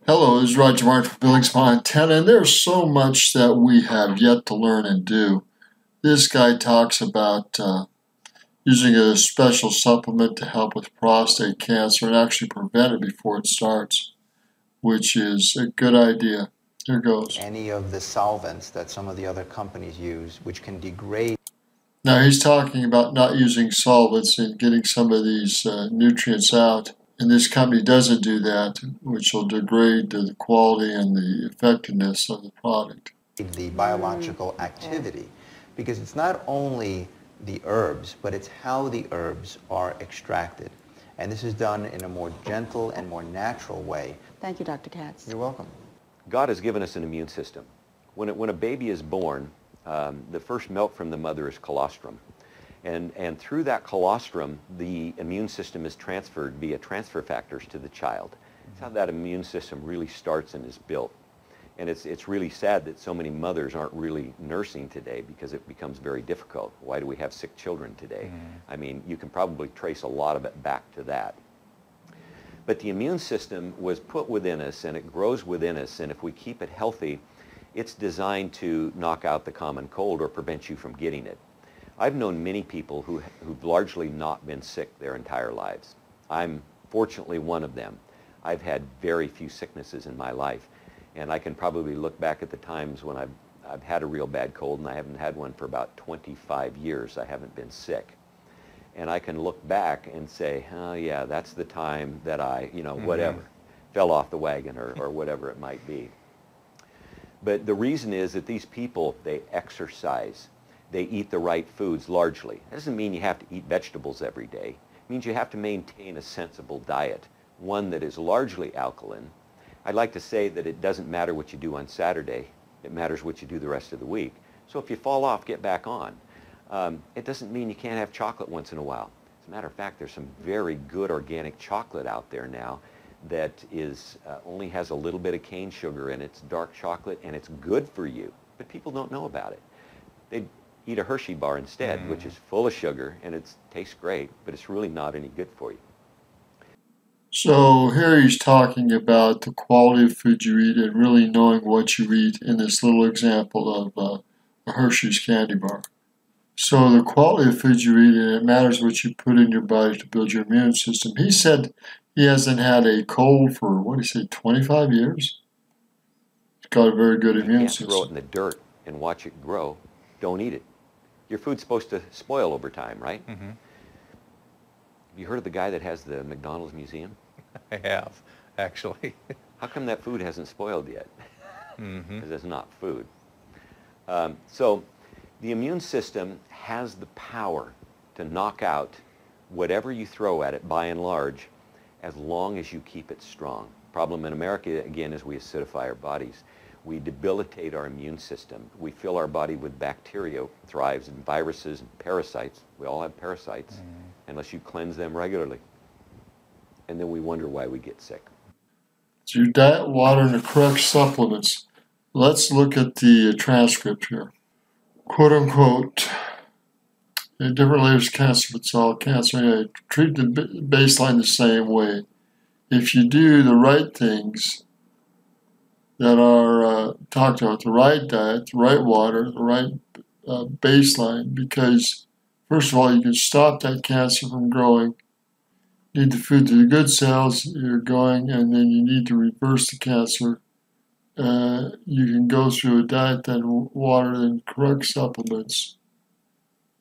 Hello, this is Roger Martin from Billings, Montana, and there's so much that we have yet to learn and do. This guy talks about using a special supplement to help with prostate cancer and actually prevent it before it starts, which is a good idea. Here goes. Any of the solvents that some of the other companies use, which can degrade. Now he's talking about not using solvents and getting some of these nutrients out. And this company doesn't do that, which will degrade the quality and the effectiveness of the product. The biological activity, because it's not only the herbs, but it's how the herbs are extracted. And this is done in a more gentle and more natural way. Thank you, Dr. Katz. You're welcome. God has given us an immune system. When a baby is born, the first milk from the mother is colostrum. And through that colostrum, the immune system is transferred via transfer factors to the child. That's how that immune system really starts and is built. And it's really sad that so many mothers aren't really nursing today because it becomes very difficult. Why do we have sick children today? I mean, you can probably trace a lot of it back to that. But the immune system was put within us and it grows within us, and if we keep it healthy, it's designed to knock out the common cold or prevent you from getting it. I've known many people who've largely not been sick their entire lives. I'm fortunately one of them. I've had very few sicknesses in my life, and I can probably look back at the times when I've had a real bad cold, and I haven't had one for about 25 years. I haven't been sick. And I can look back and say, oh yeah, that's the time that I, whatever, fell off the wagon or whatever it might be. But the reason is that these people, they exercise. They eat the right foods largely. That doesn't mean you have to eat vegetables every day. It means you have to maintain a sensible diet, one that is largely alkaline. I'd like to say that it doesn't matter what you do on Saturday. It matters what you do the rest of the week. So if you fall off, get back on. It doesn't mean you can't have chocolate once in a while. As a matter of fact, there's some very good organic chocolate out there now that is only has a little bit of cane sugar in it. It's dark chocolate, and it's good for you. But people don't know about it. They eat a Hershey bar instead, which is full of sugar, and it tastes great, but it's really not any good for you. So here he's talking about the quality of food you eat and really knowing what you eat in this little example of a Hershey's candy bar. So the quality of food you eat, and it matters what you put in your body to build your immune system. He said he hasn't had a cold for, what did he say, 25 years? He's got a very good immune system. You can't throw it in the dirt and watch it grow. Don't eat it. Your food's supposed to spoil over time, right? Have you heard of the guy that has the McDonald's museum? I have, actually. How come that food hasn't spoiled yet? Because it's not food. So the immune system has the power to knock out whatever you throw at it, by and large, as long as you keep it strong. Problem in America, again, is we acidify our bodies. We debilitate our immune system. We fill our body with bacteria, thrives, and viruses and parasites. We all have parasites, unless you cleanse them regularly. And then we wonder why we get sick. It's your diet, water, and the correct supplements. Let's look at the transcript here. Quote unquote, different layers of cancer, but it's all cancer. Treat the baseline the same way. If you do the right things that are talked about, the right diet, the right water, the right baseline, because first of all, you can stop that cancer from growing. You need the food to the good cells you're going, and then you need to reverse the cancer. You can go through a diet, then water, then correct supplements.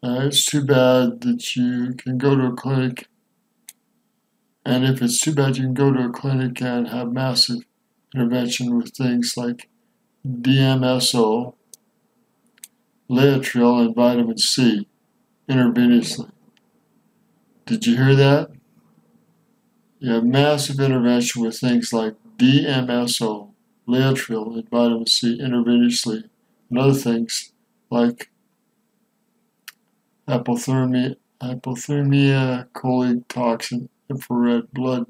It's too bad that you can go to a clinic, and if it's too bad, you can go to a clinic and have massive intervention with things like DMSO, Laetrile, and vitamin C intravenously. Did you hear that? You have massive intervention with things like DMSO, Laetrile, and vitamin C intravenously, and other things like hypothermia, choline toxin, infrared blood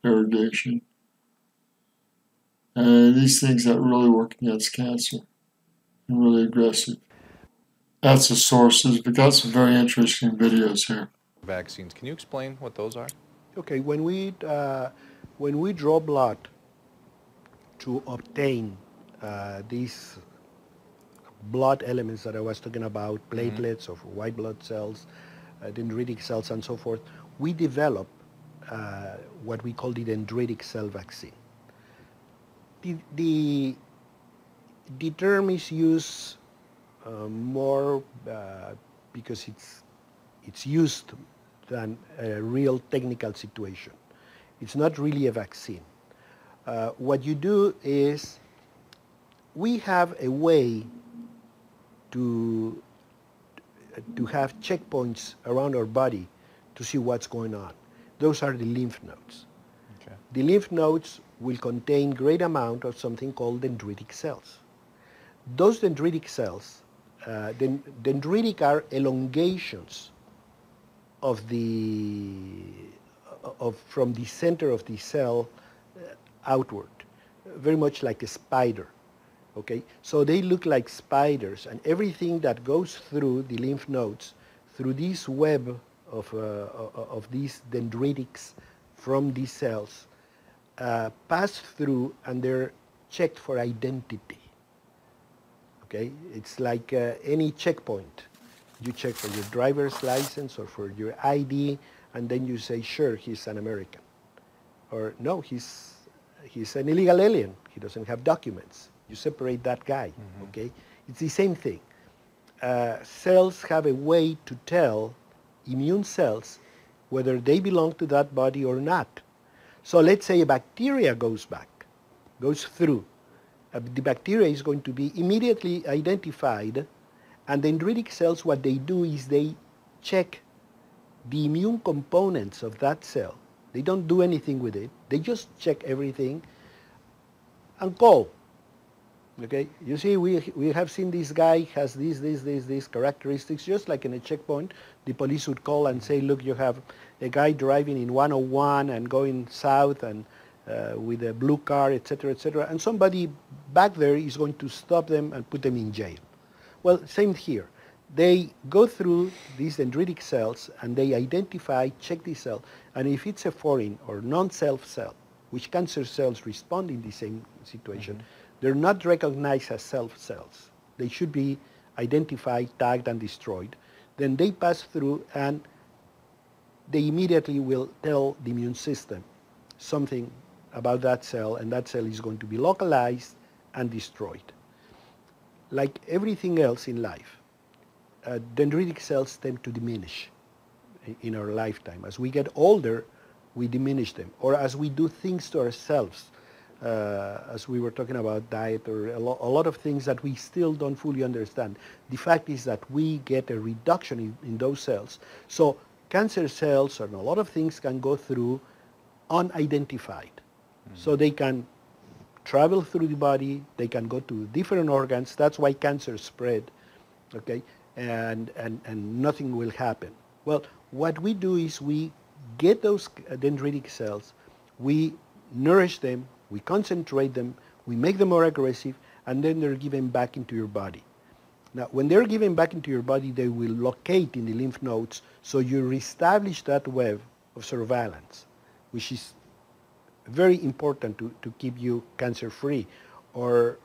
irrigation. These things that really work against cancer and really aggressive. That's the sources. We've got some very interesting videos here. Vaccines. Can you explain what those are? Okay, when we draw blood to obtain these blood elements that I was talking about, platelets or white blood cells, dendritic cells, and so forth, we develop what we call the dendritic cell vaccine. The term is used more because it's used than a real technical situation. It's not really a vaccine. What you do is we have a way to have checkpoints around our body to see what's going on. Those are the lymph nodes. Okay. The lymph nodes will contain great amount of something called dendritic cells. Those dendritic cells, dendritic are elongations of from the center of the cell outward, very much like a spider. Okay, so they look like spiders, and everything that goes through the lymph nodes, through this web of these dendritics from these cells, pass through, and they're checked for identity. Okay, it's like any checkpoint. You check for your driver's license or for your ID, and then you say, sure, he's an American. Or no, he's an illegal alien. He doesn't have documents. You separate that guy, okay? It's the same thing. Cells have a way to tell immune cells whether they belong to that body or not. So let's say a bacteria goes through. The bacteria is going to be immediately identified, and the dendritic cells, what they do is they check the immune components of that cell. They don't do anything with it. They just check everything and call. Okay, you see, we have seen this guy has these characteristics, just like in a checkpoint. The police would call and say, look, you have a guy driving in 101 and going south and with a blue car, etc., etc., and somebody back there is going to stop them and put them in jail. Well, same here. They go through these dendritic cells and they identify, check the cell, and if it's a foreign or non-self cell, which cancer cells respond in the same situation, they're not recognized as self cells. They should be identified, tagged, and destroyed. Then they pass through and they immediately will tell the immune system something about that cell, and that cell is going to be localized and destroyed. Like everything else in life, dendritic cells tend to diminish in our lifetime. As we get older, we diminish them. Or as we do things to ourselves, as we were talking about diet or a lot of things that we still don't fully understand. The fact is that we get a reduction in those cells. So cancer cells and a lot of things can go through unidentified. So they can travel through the body, they can go to different organs. That's why cancer spread, okay? And nothing will happen. Well, what we do is we get those dendritic cells, we nourish them, we concentrate them, we make them more aggressive, and then they're given back into your body. Now, when they're given back into your body, they will locate in the lymph nodes, so you reestablish that web of surveillance, which is very important to keep you cancer-free or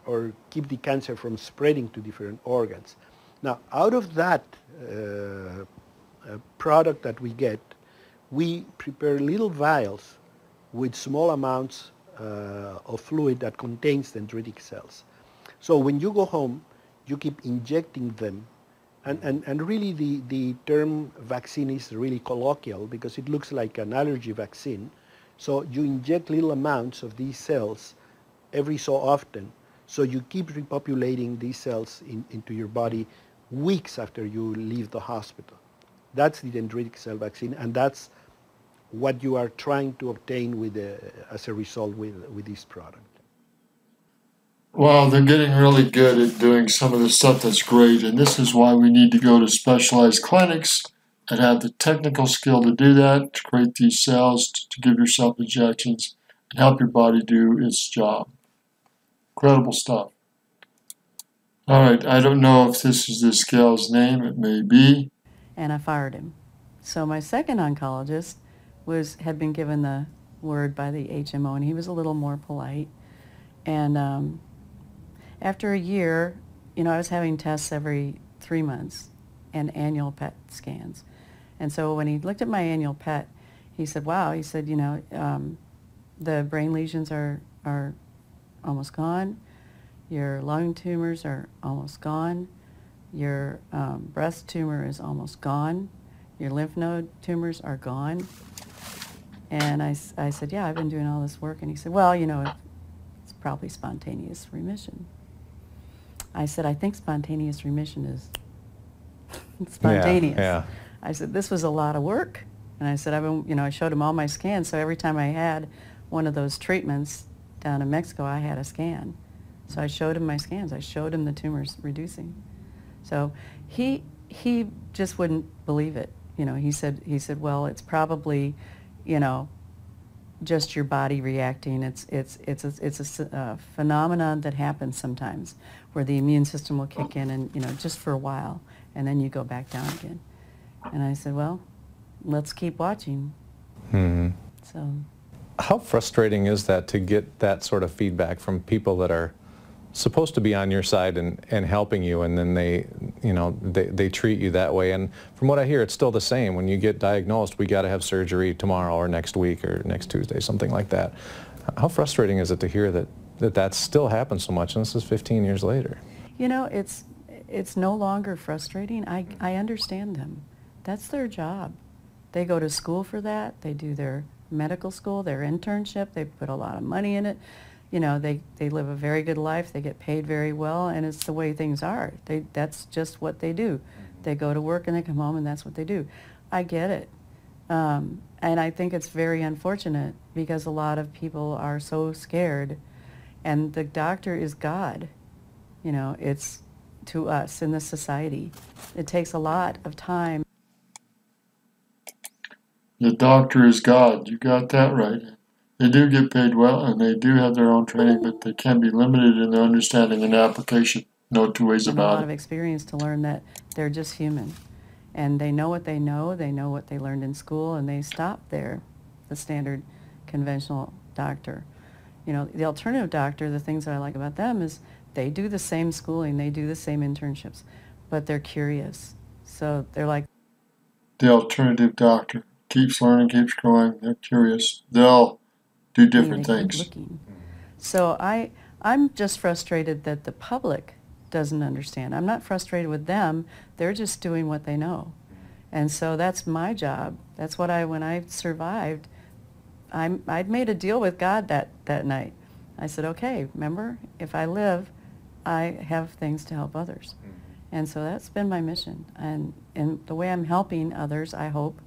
keep the cancer from spreading to different organs. Now, out of that product that we get, we prepare little vials with small amounts of fluid that contains dendritic cells. So when you go home, you keep injecting them. And really the term vaccine is really colloquial because it looks like an allergy vaccine. So you inject little amounts of these cells every so often. So you keep repopulating these cells into your body weeks after you leave the hospital. That's the dendritic cell vaccine, and that's what you are trying to obtain with as a result with this product. Well, they're getting really good at doing some of the stuff that's great, and this is why we need to go to specialized clinics and have the technical skill to do that, to create these cells, to give yourself injections, and help your body do its job. Incredible stuff. All right, I don't know if this is this gal's name. It may be. And I fired him. So my second oncologist had been given the word by the HMO, and he was a little more polite. And after a year, you know, I was having tests every 3 months and annual PET scans. And so when he looked at my annual PET, he said, wow, he said, you know, the brain lesions are almost gone. Your lung tumors are almost gone. Your breast tumor is almost gone. Your lymph node tumors are gone. And I said, yeah, I've been doing all this work. And he said, well, you know, it's probably spontaneous remission. I said, I think spontaneous remission is spontaneous. Yeah. I said, this was a lot of work. And I said, I showed him all my scans. So every time I had one of those treatments down in Mexico, I had a scan. So I showed him my scans. I showed him the tumors reducing. So he just wouldn't believe it. You know, he said, well, it's probably, you know, just your body reacting. It's a phenomenon that happens sometimes where the immune system will kick in and, you know, just for a while, and then you go back down again. And I said, well, let's keep watching. Mm-hmm. So. How frustrating is that to get that sort of feedback from people that are supposed to be on your side and helping you, and then they treat you that way? And from what I hear, it's still the same. When you get diagnosed, we got to have surgery tomorrow or next week or next Tuesday, something like that. How frustrating is it to hear that still happens so much, and this is 15 years later? You know, it's no longer frustrating. I understand them. That's their job. They go to school for that. They do their medical school, their internship. They put a lot of money in it. You know, they live a very good life. They get paid very well, and it's the way things are. That's just what they do. They go to work and they come home, and that's what they do. I get it. And I think it's very unfortunate because a lot of people are so scared, and the doctor is God. You know, it's to us in this society. It takes a lot of time. The doctor is God. You got that right. They do get paid well, and they do have their own training, but they can be limited in their understanding and application. No two ways And about a lot it. of experience to learn that they're just human. And they know what they know what they learned in school, and they stop there, the standard conventional doctor. You know, the alternative doctor, the things that I like about them is they do the same schooling, they do the same internships, but they're curious. So they're like... The alternative doctor keeps learning, keeps growing, they're curious. They'll do different they keep things. looking. So I'm just frustrated that the public doesn't understand. I'm not frustrated with them. They're just doing what they know. And so that's my job. That's what when I survived, I'd made a deal with God that night. I said, okay, remember, if I live, I have things to help others. And so that's been my mission. And the way I'm helping others, I hope,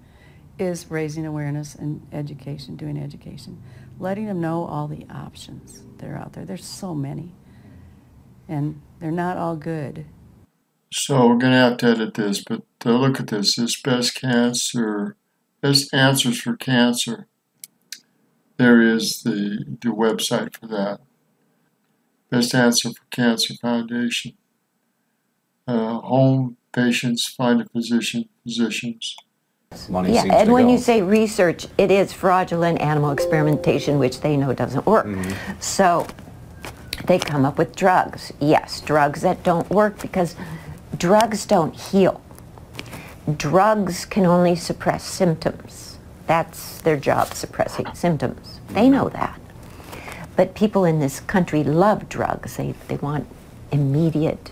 is raising awareness and education, doing education, letting them know all the options that are out there. There's so many, and they're not all good. So we're going to have to edit this, but look at this. This best answers for cancer. There is the website for that. Best Answer for Cancer Foundation. Home patients find a physician, physicians. Money seems and to when go. you say research, it is fraudulent animal experimentation, which they know doesn't work. So they come up with drugs. Yes, drugs that don't work because drugs don't heal. Drugs can only suppress symptoms. That's their job, suppressing symptoms. They know that. But people in this country love drugs. They want immediate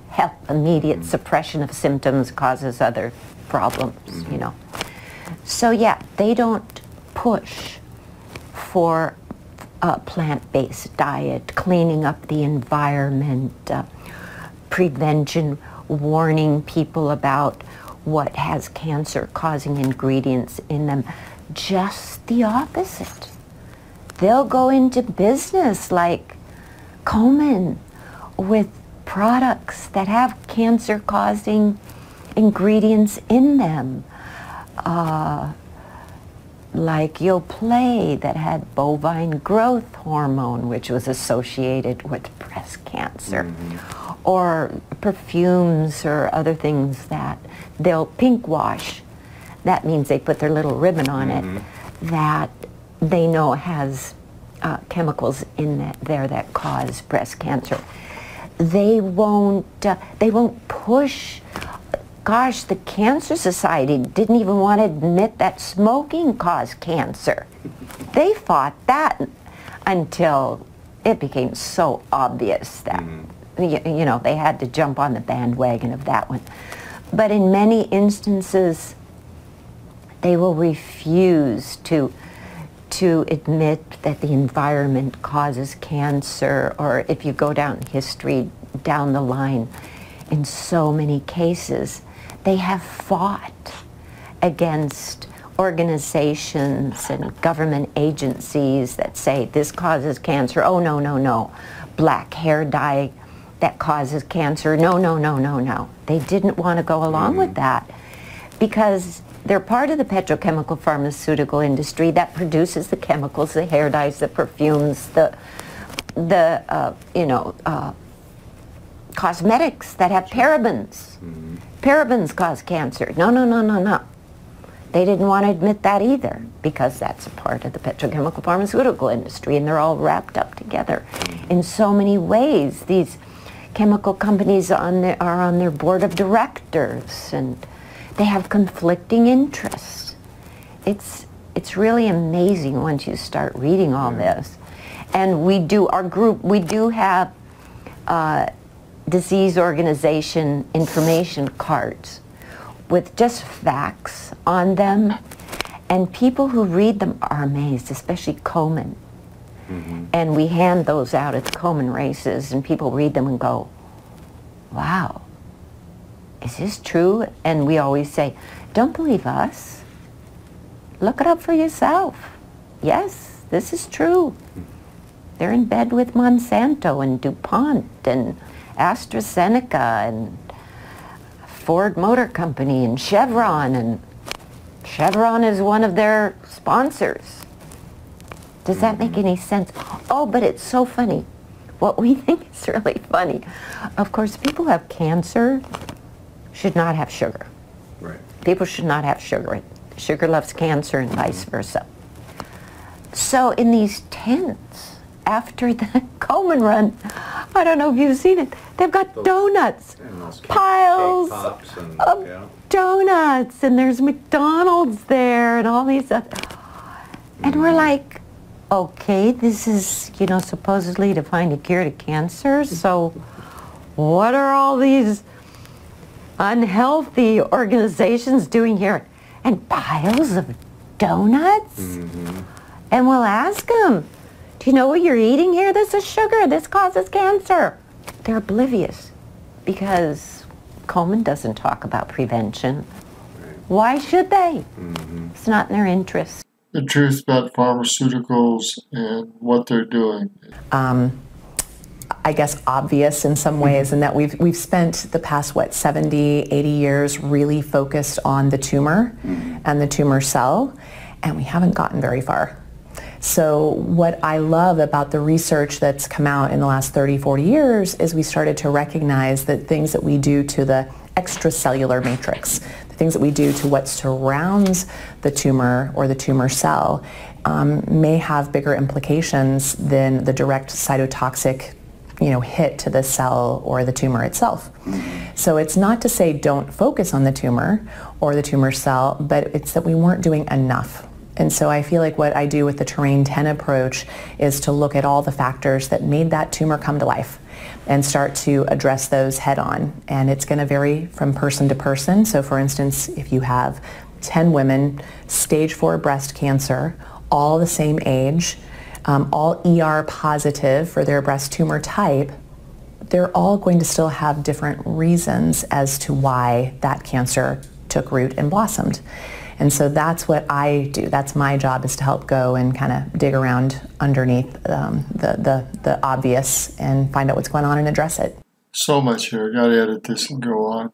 help, immediate suppression of symptoms causes other problems, you know. So yeah, they don't push for a plant-based diet, cleaning up the environment, prevention, warning people about what has cancer-causing ingredients in them. Just the opposite. They'll go into business like Komen with products that have cancer-causing ingredients in them, like Yoplait that had bovine growth hormone, which was associated with breast cancer, or perfumes or other things that they'll pink wash. That means they put their little ribbon on it that they know has chemicals in there that cause breast cancer. They won't push. Gosh, the Cancer Society didn't even want to admit that smoking caused cancer. They fought that until it became so obvious that, you know, they had to jump on the bandwagon of that one. But in many instances, they will refuse to admit that the environment causes cancer, or if you go down history, down the line, in so many cases, they have fought against organizations and government agencies that say this causes cancer. Oh, no, no, no. Black hair dye that causes cancer. No, no, no, no, no. They didn't want to go along with that because they're part of the petrochemical pharmaceutical industry that produces the chemicals, the hair dyes, the perfumes, the cosmetics that have parabens. Parabens cause cancer. No, no, no, no, no. They didn't want to admit that either because that's a part of the petrochemical pharmaceutical industry, and they're all wrapped up together in so many ways. These chemical companies are on their board of directors, and they have conflicting interests. It's really amazing once you start reading all this. And we do have disease organization information cards with just facts on them, and people who read them are amazed, especially Komen. And we hand those out at the Komen races, and people read them and go, wow, is this true? And we always say, don't believe us. Look it up for yourself. Yes, this is true. They're in bed with Monsanto and DuPont and AstraZeneca and Ford Motor Company and Chevron is one of their sponsors. Does that make any sense? Oh, but it's so funny. What we think is really funny. Of course, people who have cancer should not have sugar. Right. People should not have sugar. Sugar loves cancer and vice versa. So in these tents, after the Komen run, I don't know if you've seen it, they've got donuts, piles of donuts, and there's McDonald's there and all these other, and we're like, okay, this is, you know, supposedly to find a cure to cancer, so what are all these unhealthy organizations doing here? And piles of donuts? And we'll ask them, do you know what you're eating here? This is sugar. This causes cancer. They're oblivious because Komen doesn't talk about prevention. Why should they? It's not in their interest. The truth about pharmaceuticals and what they're doing. I guess obvious in some ways, in that we've spent the past 70, 80 years really focused on the tumor and the tumor cell, and we haven't gotten very far. So what I love about the research that's come out in the last 30, 40 years is we started to recognize that things that we do to the extracellular matrix, the things that we do to what surrounds the tumor or the tumor cell, may have bigger implications than the direct cytotoxic, hit to the cell or the tumor itself. So it's not to say don't focus on the tumor or the tumor cell, but it's that we weren't doing enough. And so I feel like what I do with the Terrain 10 approach is to look at all the factors that made that tumor come to life and start to address those head on. And it's going to vary from person to person. So for instance, if you have 10 women, stage 4 breast cancer, all the same age, all ER positive for their breast tumor type, they're all going to still have different reasons as to why that cancer took root and blossomed. And so that's what I do. That's my job, is to help go and kind of dig around underneath the obvious and find out what's going on and address it. So much here. I got to edit this and go on.